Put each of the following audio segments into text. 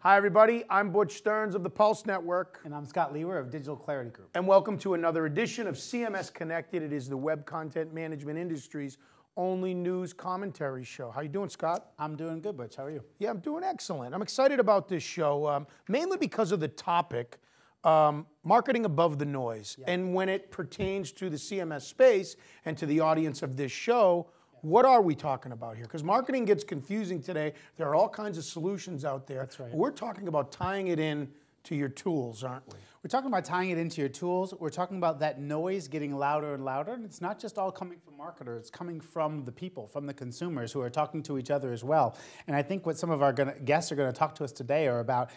Hi, everybody. I'm Butch Stearns of the Pulse Network. And I'm Scott Lewer of Digital Clarity Group. And welcome to another edition of CMS-Connected. It is the web content management industry's only news commentary show. How you doing, Scott? I'm doing good, Butch. How are you? Yeah, I'm doing excellent. I'm excited about this show, mainly because of the topic, marketing above the noise. Yeah. And when it pertains to the CMS space and to the audience of this show, what are we talking about here? Because marketing gets confusing today. There are all kinds of solutions out there. That's right. We're talking about tying it in to your tools, aren't we? We're talking about tying it into your tools. We're talking about that noise getting louder and louder. And it's not just all coming from marketers. It's coming from the people, from the consumers who are talking to each other as well. And I think what some of our guests are going to talk to us today are about,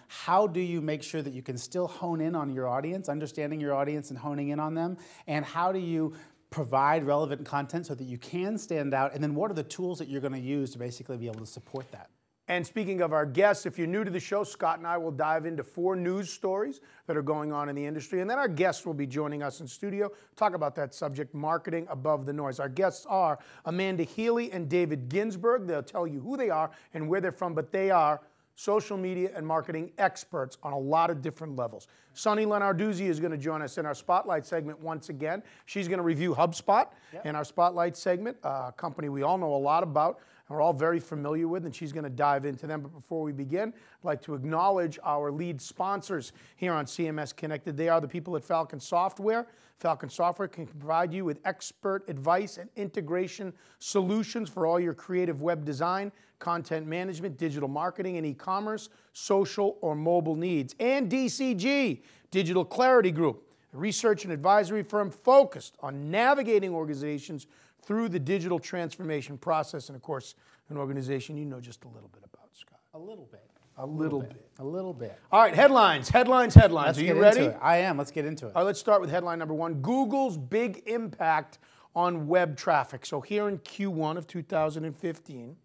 how do you make sure that you can still hone in on your audience, understanding your audience and honing in on them? And how do you provide relevant content so that you can stand out, and then what are the tools that you're going to use to basically be able to support that? And speaking of our guests, if you're new to the show, Scott and I will dive into 4 news stories that are going on in the industry, and then our guests will be joining us in studio, talk about that subject, marketing above the noise. Our guests are Amanda Healy and David Ginsburg. They'll tell you who they are and where they're from, but they are social media and marketing experts on a lot of different levels. Sunny Lenarduzzi is going to join us in our Spotlight segment once again. She's going to review HubSpot in our Spotlight segment, a company we all know a lot about and we're all very familiar with, and she's going to dive into them. But before we begin, I'd like to acknowledge our lead sponsors here on CMS Connected. They are the people at Falcon Software. Falcon Software can provide you with expert advice and integration solutions for all your creative web design, content management, digital marketing, and e-commerce, social or mobile needs. And DCG, Digital Clarity Group, a research and advisory firm focused on navigating organizations through the digital transformation process. And of course, an organization you know just a little bit about, Scott. A little bit. A little bit. A little bit. All right, headlines. Let's Are you ready? I am. Let's get into it. All right, let's start with headline number 1. Google's big impact on web traffic. So here in Q1 of 2015,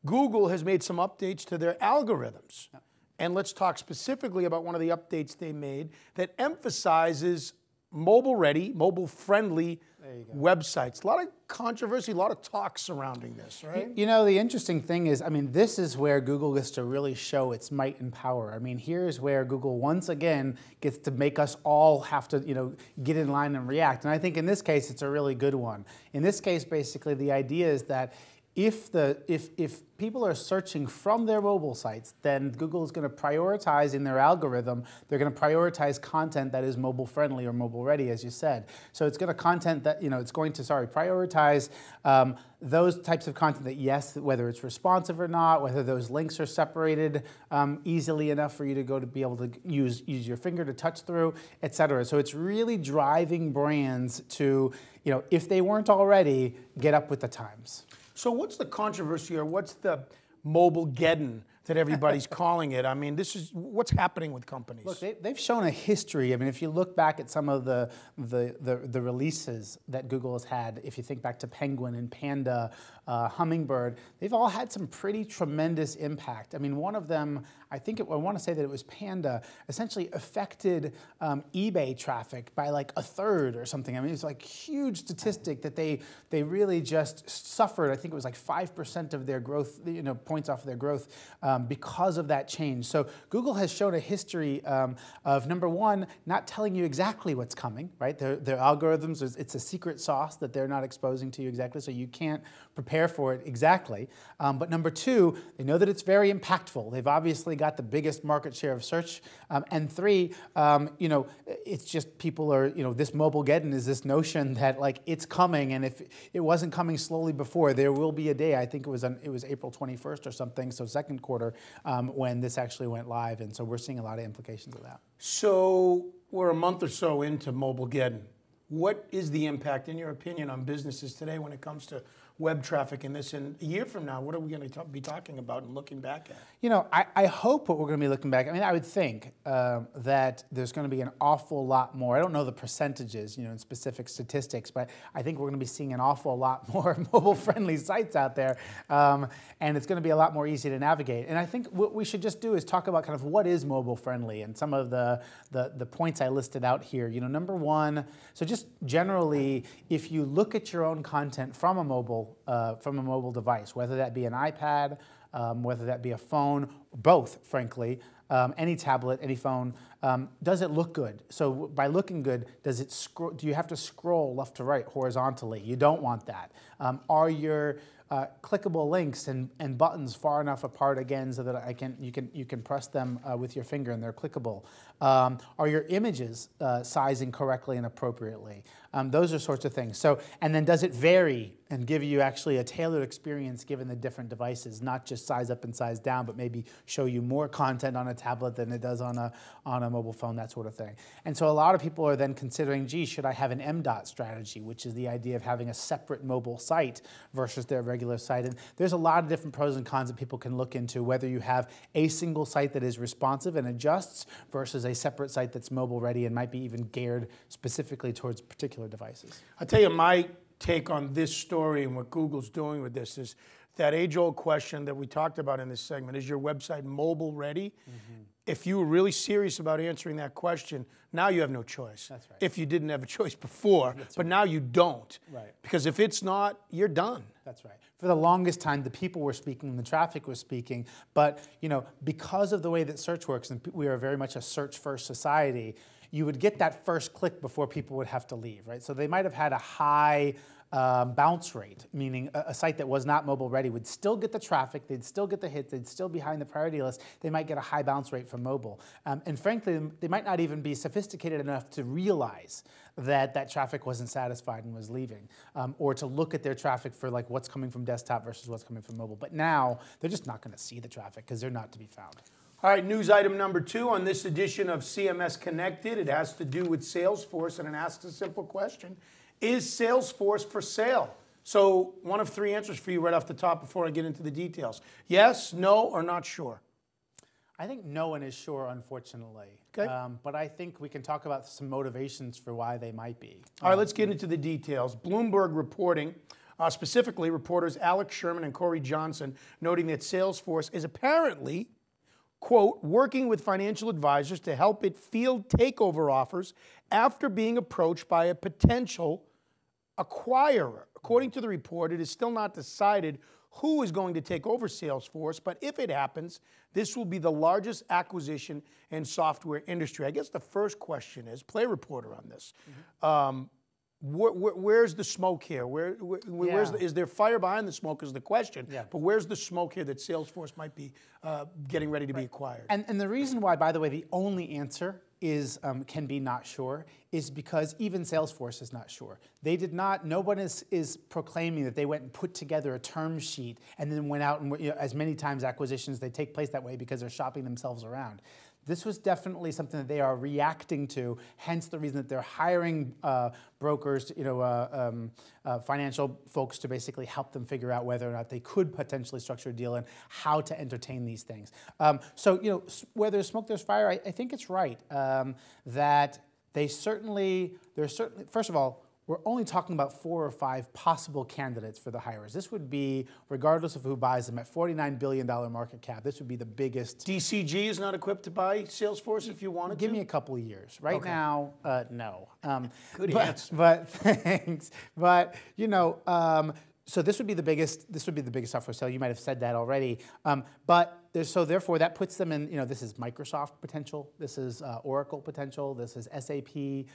Google has made some updates to their algorithms. And let's talk specifically about one of the updates they made that emphasizes mobile-ready, mobile-friendly websites. A lot of controversy, a lot of talk surrounding this, right? The interesting thing is, this is where Google gets to really show its might and power. Here's where Google once again gets to make us all have to, get in line and react. And I think in this case, it's a really good one. In this case, basically, the idea is that if people are searching from their mobile sites, then Google is going to prioritize in their algorithm, they're going to prioritize content that is mobile friendly or mobile ready, as you said. So it's going to prioritize those types of content that, yes, whether it's responsive or not, whether those links are separated easily enough for you to go to be able to use your finger to touch through, et cetera. So it's really driving brands to, if they weren't already, get up with the times. So what's the controversy, or what's the mobile-geddon that everybody's calling it? This is what's happening with companies. Look, they've shown a history. If you look back at some of the releases that Google has had, if you think back to Penguin and Panda, Hummingbird, they've all had some pretty tremendous impact. One of them, I want to say that it was Panda, essentially affected eBay traffic by like 1/3 or something. It's like huge statistic that they really just suffered. I think it was like 5% of their growth, points off of their growth because of that change. So Google has shown a history of, number one, not telling you exactly what's coming, right? Their algorithms, it's a secret sauce that they're not exposing to you exactly, so you can't prepare for it exactly. But number two, they know that it's very impactful. They've obviously got the biggest market share of search. And 3, it's just people are, this mobile-geddon is this notion that like it's coming, and if it wasn't coming slowly before, there will be a day, I think it was April 21st or something, so second quarter, when this actually went live. And so we're seeing a lot of implications of that. So we're a month or so into mobile-geddon. What is the impact, in your opinion, on businesses today when it comes to web traffic in this? And a year from now, what are we going to be talking about and looking back at? I hope what we're going to be looking back, I would think that there's going to be an awful lot more. I don't know the percentages, in specific statistics, but I think we're going to be seeing an awful lot more mobile-friendly sites out there, and it's going to be a lot more easy to navigate. And I think what we should just do is talk about kind of what is mobile-friendly and some of the points I listed out here. Number one, so just generally, if you look at your own content from a mobile device, whether that be an iPad, whether that be a phone, both, frankly, any tablet, any phone. Does it look good? So by looking good, do you have to scroll left to right horizontally? You don't want that. Are your clickable links and buttons far enough apart again so that you can press them with your finger and they're clickable? Are your images sizing correctly and appropriately? Those are sorts of things. So, and then does it vary and give you actually a tailored experience given the different devices, not just size up and size down, but maybe show you more content on a tablet than it does on a mobile phone, that sort of thing. And so a lot of people are then considering, gee, should I have an MDOT strategy, which is the idea of having a separate mobile site versus their regular site. And there's a lot of different pros and cons that people can look into, whether you have a single site that is responsive and adjusts versus a separate site that's mobile ready and might be even geared specifically towards particular devices. I'll tell you my take on this story and what Google's doing with this is that age-old question that we talked about in this segment, is your website mobile ready? Mm-hmm. If you were really serious about answering that question, now you have no choice. That's right. If you didn't have a choice before, but now you don't. Right. Because if it's not, you're done. That's right. For the longest time, the people were speaking, the traffic was speaking, but because of the way that search works, and we are very much a search-first society, you would get that first click before people would have to leave, right? So they might have had a high bounce rate, meaning a site that was not mobile ready would still get the traffic, they'd still get the hits, they'd still be high in the priority list, they might get a high bounce rate from mobile. And frankly, they might not even be sophisticated enough to realize that traffic wasn't satisfied and was leaving, or to look at their traffic for like what's coming from desktop versus what's coming from mobile. But now, they're just not gonna see the traffic because they're not to be found. All right, news item number 2 on this edition of CMS Connected. It has to do with Salesforce, and it asks a simple question. Is Salesforce for sale? So one of 3 answers for you right off the top before I get into the details. Yes, no, or not sure? I think no one is sure, unfortunately. Okay. But I think we can talk about some motivations for why they might be. All right, let's get into the details. Bloomberg reporting, specifically reporters Alex Sherman and Corey Johnson, noting that Salesforce is apparently, quote, working with financial advisors to help it field takeover offers after being approached by a potential acquirer. According to the report, it is still not decided who is going to take over Salesforce, but if it happens, this will be the largest acquisition in software industry. I guess the first question is, play reporter on this. Mm-hmm. Where's the smoke here? Is there fire behind the smoke is the question, but where's the smoke here that Salesforce might be getting ready to be acquired? And the reason why, by the way, the only answer is can be not sure is because even Salesforce is not sure. They did not, no one is proclaiming that they went and put together a term sheet and then went out and, as many times acquisitions, they take place that way because they're shopping themselves around. This was definitely something that they are reacting to, hence the reason that they're hiring brokers, financial folks to basically help them figure out whether or not they could potentially structure a deal and how to entertain these things. So, where there's smoke, there's fire. I think it's right that there's certainly, first of all, we're only talking about 4 or 5 possible candidates for the hires. This would be, regardless of who buys them, at $49 billion market cap, this would be the biggest. DCG is not equipped to buy Salesforce if you wanted to? Give me a couple of years. Right now, no. Good answer. But thanks. But, so this would be the biggest software sale. You might have said that already. So therefore, that puts them in, this is Microsoft potential, this is Oracle potential, this is SAP.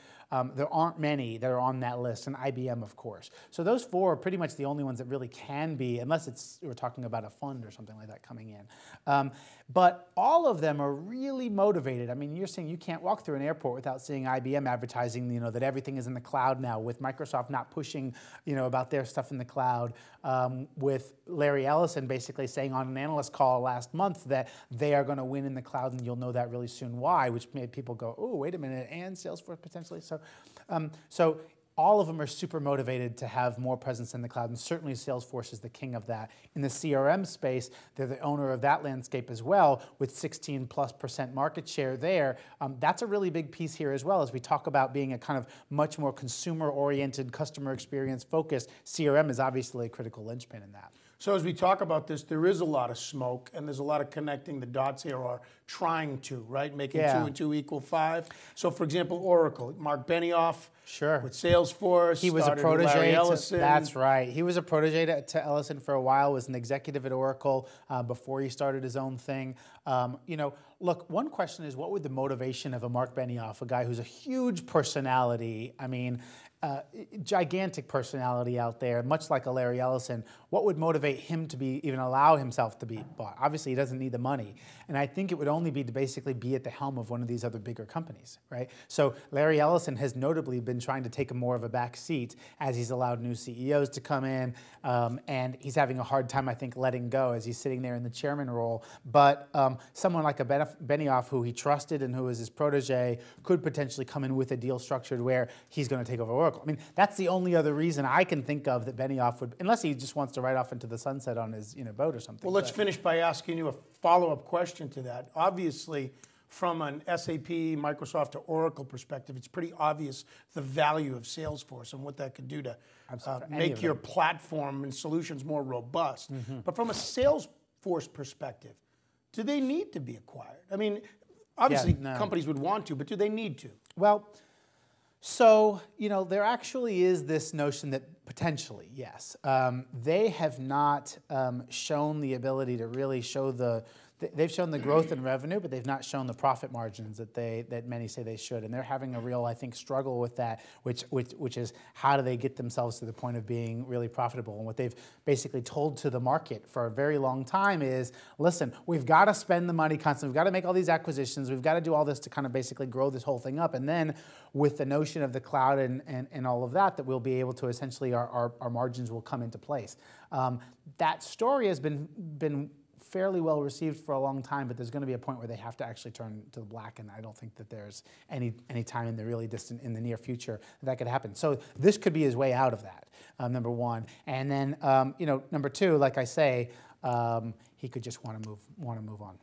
There aren't many that are on that list, and IBM, of course. So those 4 are pretty much the only ones that really can be, unless we're talking about a fund or something like that coming in. But all of them are really motivated. I mean, you're saying you can't walk through an airport without seeing IBM advertising, that everything is in the cloud now, with Microsoft not pushing, about their stuff in the cloud, with Larry Ellison basically saying on an analyst call last month that they are going to win in the cloud, and you'll know that really soon why, which made people go, oh, wait a minute, and Salesforce potentially. So all of them are super motivated to have more presence in the cloud, and certainly Salesforce is the king of that. In the CRM space, they're the owner of that landscape as well, with 16+% market share there. That's a really big piece here as well, as we talk about being a kind of much more consumer-oriented, customer experience focused. CRM is obviously a critical linchpin in that. So as we talk about this, there is a lot of smoke, and there's a lot of connecting the dots here, or trying to, right? Making 2 and 2 equal 5. So for example, Oracle, Mark Benioff, sure, with Salesforce. He was a started with protege. Larry Ellison. That's right. He was a protege to Ellison for a while. Was an executive at Oracle before he started his own thing. You know, look. One question is, what would the motivation of a Mark Benioff, a guy who's a huge personality? I mean, gigantic personality out there, much like a Larry Ellison. What would motivate him to even allow himself to be bought? Obviously, he doesn't need the money, and I think it would only be to basically be at the helm of one of these other bigger companies, right? So Larry Ellison has notably been trying to take more of a back seat as he's allowed new CEOs to come in, and he's having a hard time, I think, letting go as he's sitting there in the chairman role. But someone like a Benioff, who he trusted and who was his protege, could potentially come in with a deal structured where he's going to take over Oracle. I mean, that's the only other reason I can think of that Benioff would, unless he just wants to ride off into the sunset on his boat or something. Well, let's finish by asking you a follow-up question to that. Obviously, from an SAP, Microsoft, to Oracle perspective, it's pretty obvious the value of Salesforce and what that could do to make your platform and solutions more robust. But from a Salesforce perspective, do they need to be acquired? I mean, obviously companies would want to, but do they need to? Well, so, you know, there actually is this notion that potentially, yes. They have not shown the ability to really show they've shown the growth in revenue, but they've not shown the profit margins that many say they should. And they're having a real, I think, struggle with that, which is how do they get themselves to the point of being really profitable? And what they've basically told to the market for a very long time is, listen, we've got to spend the money constantly. We've got to make all these acquisitions. We've got to do all this to kind of basically grow this whole thing up. And then with the notion of the cloud and all of that we'll be able to essentially, our margins will come into place. That story has been fairly well received for a long time, but there's going to be a point where they have to actually turn to the black, and I don't think that there's any time in the near future that could happen. So this could be his way out of that, number one. And then, number two, like I say, he could just want to move on.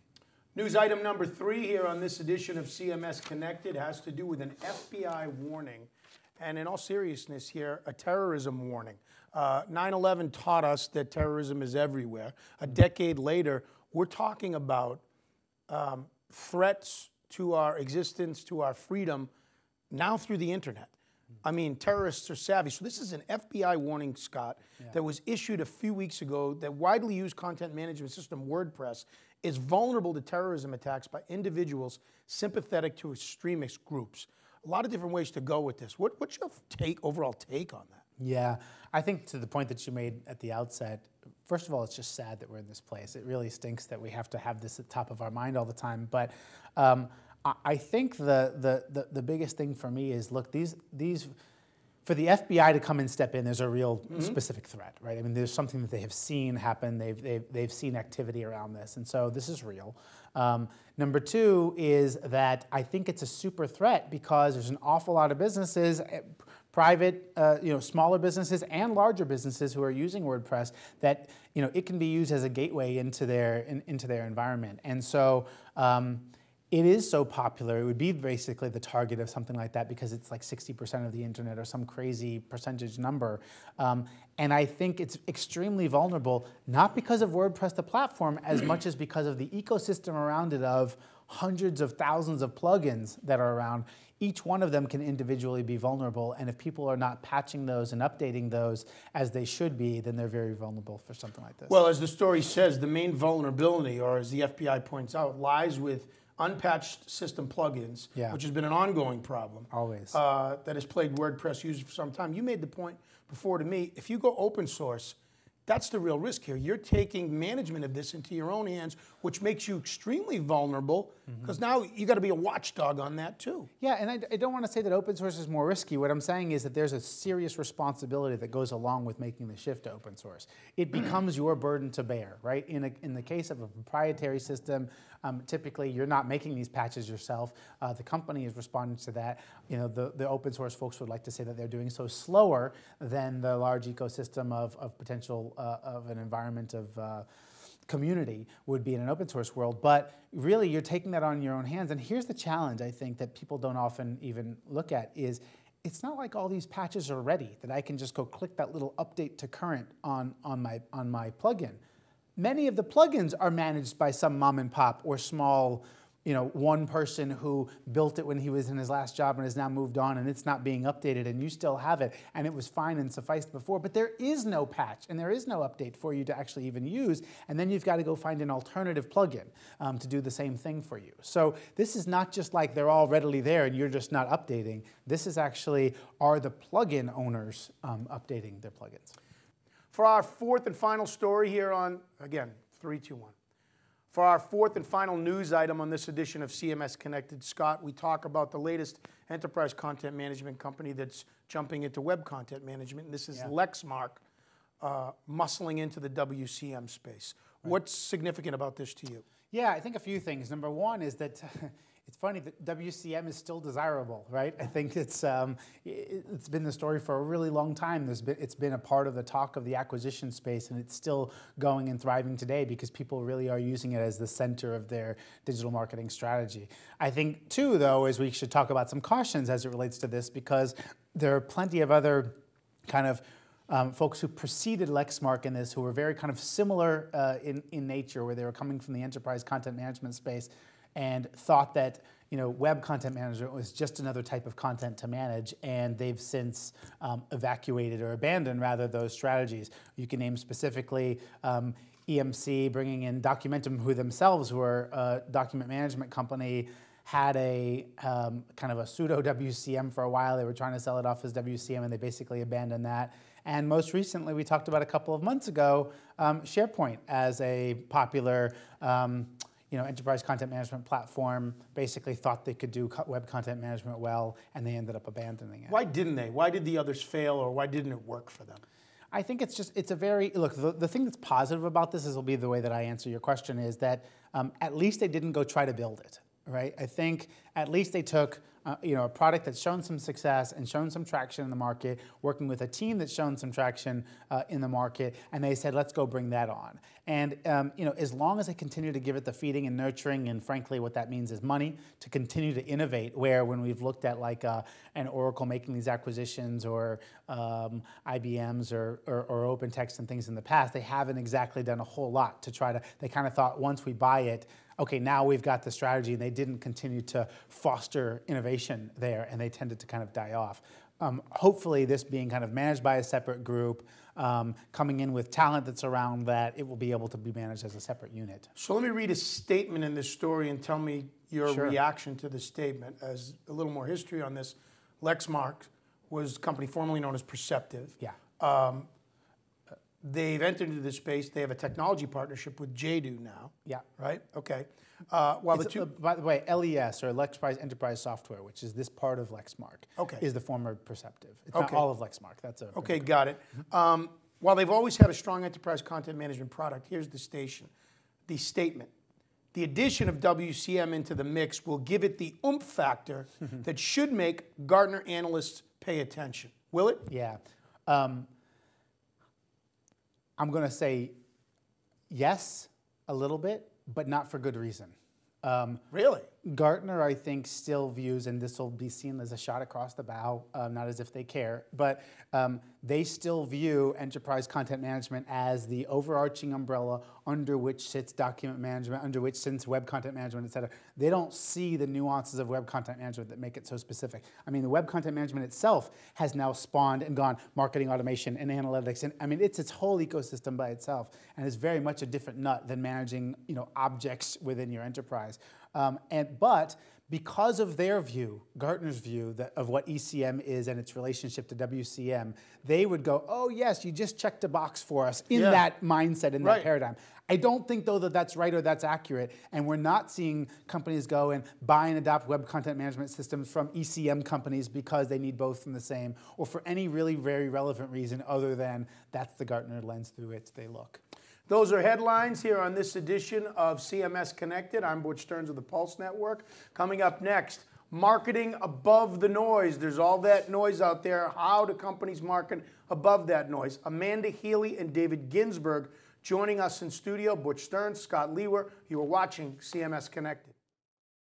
News item number 3 here on this edition of CMS Connected has to do with an FBI warning, and in all seriousness here, a terrorism warning. 9/11 taught us that terrorism is everywhere. A decade later, we're talking about threats to our existence, to our freedom, now through the internet. I mean, terrorists are savvy. So this is an FBI warning, Scott, that was issued a few weeks ago that widely used content management system WordPress is vulnerable to terrorism attacks by individuals sympathetic to extremist groups. A lot of different ways to go with this. What's your overall take on that? Yeah, I think to the point that you made at the outset, first of all, it's just sad that we're in this place. It really stinks that we have to have this at the top of our mind all the time. But I think the biggest thing for me is, look, these for the FBI to come and step in, there's a real specific threat, right? I mean, there's something that they have seen happen. They've seen activity around this, and so this is real. Number two is that I think it's a super threat because there's an awful lot of businesses, private, smaller businesses and larger businesses who are using WordPress that, it can be used as a gateway into their environment, and so. It is so popular, it would be basically the target of something like that because it's like 60% of the internet or some crazy percentage number. And I think it's extremely vulnerable, not because of WordPress, the platform, as much as because of the ecosystem around it of hundreds of thousands of plugins that are around. Each one of them can individually be vulnerable, and if people are not patching those and updating those as they should be, then they're very vulnerable for something like this. Well, as the story says, the main vulnerability, or as the FBI points out, lies with unpatched system plugins, which has been an ongoing problem. Always. That has plagued WordPress users for some time. You made the point before to me, if you go open source, that's the real risk here. You're taking management of this into your own hands, which makes you extremely vulnerable, because now you got to be a watchdog on that too. Yeah, and I don't want to say that open source is more risky. What I'm saying is that there's a serious responsibility that goes along with making the shift to open source. It becomes your burden to bear, right? In the case of a proprietary system, typically you're not making these patches yourself. The company is responding to that. The open source folks would like to say that they're doing so slower than the large ecosystem of potential of an environment of community would be in an open source world, but really you're taking that on your own hands. And here's the challenge I think that people don't often even look at is it's not like all these patches are ready that I can just go click that little update to current on my plugin. Many of the plugins are managed by some mom and pop or small, one person who built it when he was in his last job and has now moved on, and it's not being updated, and you still have it, and it was fine and sufficed before, but there is no patch and there is no update for you to actually even use, and then you've got to go find an alternative plugin to do the same thing for you. So this is not just like they're all readily there and you're just not updating. This is actually, are the plugin owners updating their plugins? For our fourth and final story here on, again, 3, 2, 1. For our fourth and final news item on this edition of CMS Connected, Scott, we talk about the latest enterprise content management company that's jumping into web content management, and this is Lexmark muscling into the WCM space. Right. What's significant about this to you? Yeah, I think a few things. Number one is that it's funny that WCM is still desirable, right? I think it's been the story for a really long time. It's been a part of the talk of the acquisition space, and it's still going and thriving today because people really are using it as the center of their digital marketing strategy. I think, too, though, is we should talk about some cautions as it relates to this, because there are plenty of other kind of folks who preceded Lexmark in this who were very kind of similar in nature, where they were coming from the enterprise content management space and thought that web content management was just another type of content to manage, and they've since evacuated or abandoned rather those strategies. You can name specifically EMC bringing in Documentum, who themselves were a document management company, had a kind of a pseudo WCM for a while. They were trying to sell it off as WCM, and they basically abandoned that. And most recently, we talked about a couple of months ago, SharePoint as a popular enterprise content management platform, basically thought they could do web content management well, and they ended up abandoning it. Why didn't they? Why did the others fail, or why didn't it work for them? I think it's a very, look, the thing that's positive about this will be the way that I answer your question, is that at least they didn't go try to build it, right? I think at least they took a product that's shown some success and shown some traction in the market, working with a team that's shown some traction in the market, and they said, let's go bring that on. And as long as they continue to give it the feeding and nurturing, and frankly what that means is money, to continue to innovate, where when we've looked at like an Oracle making these acquisitions, or IBM's or OpenText and things in the past, they haven't exactly done a whole lot to try to, they kind of thought once we buy it, okay, now we've got the strategy, and they didn't continue to foster innovation there, and they tended to kind of die off. Hopefully this being kind of managed by a separate group, coming in with talent that's around that, it will be able to be managed as a separate unit. So let me read a statement in this story and tell me your reaction to the statement. As a little more history on this, Lexmark was a company formerly known as Perceptive. Yeah. They've entered into this space. They have a technology partnership with Jadu now. Yeah. Right? Okay. While the two, by the way, LES, or Lexmark Enterprise Software, which is this part of Lexmark, is the former Perceptive. It's not all of Lexmark. That's a okay, got it. While they've always had a strong enterprise content management product, here's the statement. The addition of WCM into the mix will give it the oomph factor that should make Gartner analysts pay attention. Will it? Yeah. I'm going to say yes, a little bit, but not for good reason. Really? Gartner, I think, still views, and this will be seen as a shot across the bow, not as if they care, but they still view enterprise content management as the overarching umbrella under which sits document management, under which sits web content management, et cetera. They don't see the nuances of web content management that make it so specific. I mean, the web content management itself has now spawned and gone marketing automation and analytics, and I mean, it's its whole ecosystem by itself, and it's very much a different nut than managing objects within your enterprise. But because of their view, Gartner's view of what ECM is and its relationship to WCM, they would go, oh yes, you just checked a box for us in that mindset, in that paradigm. I don't think, though, that that's right or that's accurate, and we're not seeing companies go and buy and adopt web content management systems from ECM companies because they need both from the same, or for any really very relevant reason other than that's the Gartner lens through which they look. Those are headlines here on this edition of CMS Connected. I'm Butch Stearns of the Pulse Network. Coming up next, marketing above the noise. There's all that noise out there. How do companies market above that noise? Amanda Healy and David Ginsberg joining us in studio. Butch Stearns, Scott Lewer. You are watching CMS Connected.